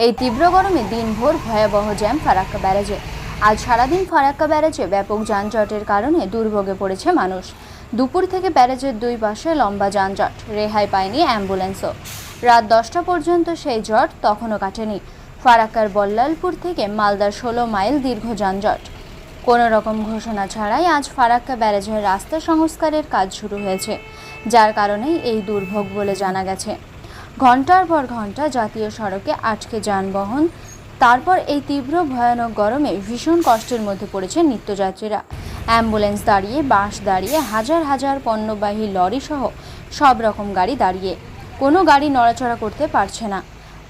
এই তীব্র গরমে দিনভর ভয়াবহ জ্যাম ফারাক্কা ব্যারাজে। আজ সারাদিন ফারাক্কা ব্যারাজে ব্যাপক যানজটের কারণে দুর্ভোগে পড়েছে মানুষ। দুপুর থেকে ব্যারাজের দুই পাশে লম্বা যানজট, রেহাই পায়নি অ্যাম্বুলেন্সও। রাত 10টা পর্যন্ত সেই জট তখনও কাটেনি। ফারাক্কার বল্লালপুর থেকে মালদার 16 মাইল দীর্ঘ যানজট। কোনো রকম ঘোষণা ছাড়াই আজ ফারাক্কা ব্যারাজের রাস্তা সংস্কারের কাজ শুরু হয়েছে, যার কারণেই এই দুর্ভোগ বলে জানা গেছে। ঘন্টার পর ঘন্টা জাতীয় সড়কে আটকে যানবাহন। তারপর এই তীব্র ভয়ানক গরমে ভীষণ কষ্টের মধ্যে পড়েছে নিত্যযাত্রীরা। অ্যাম্বুলেন্স দাঁড়িয়ে, বাস দাঁড়িয়ে, হাজার হাজার পণ্যবাহী লরি সহ সব রকম গাড়ি দাঁড়িয়ে। কোনো গাড়ি নড়াচড়া করতে পারছে না।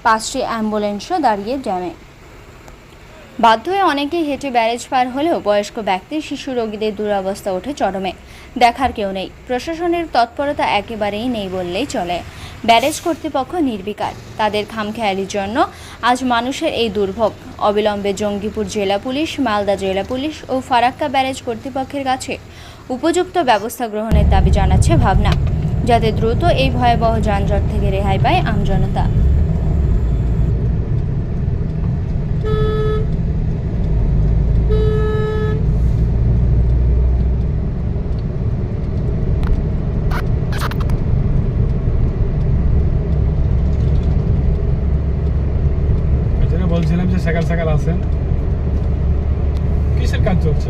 5টি অ্যাম্বুলেন্সও দাঁড়িয়ে জ্যামে। বাধ্য হয়ে অনেকেই হেঁটে ব্যারেজ পার হলেও বয়স্ক ব্যক্তি, শিশু, রোগীদের দুরবস্থা ওঠে চরমে। দেখার কেউ নেই। প্রশাসনের তৎপরতা একেবারেই নেই বললেই চলে। ব্যারেজ কর্তৃপক্ষ নির্বিকার। তাদের খামখেয়ালির জন্য আজ মানুষের এই দুর্ভোগ। অবিলম্বে জঙ্গিপুর জেলা পুলিশ, মালদা জেলা পুলিশ ও ফারাক্কা ব্যারেজ কর্তৃপক্ষের কাছে উপযুক্ত ব্যবস্থা গ্রহণের দাবি জানাচ্ছে ভাবনা, যাতে দ্রুত এই ভয়াবহ যানজট থেকে রেহাই পায় আমজনতা। বলছিলাম যে সকাল সকাল আসেন, কিসের কাজ চলছে?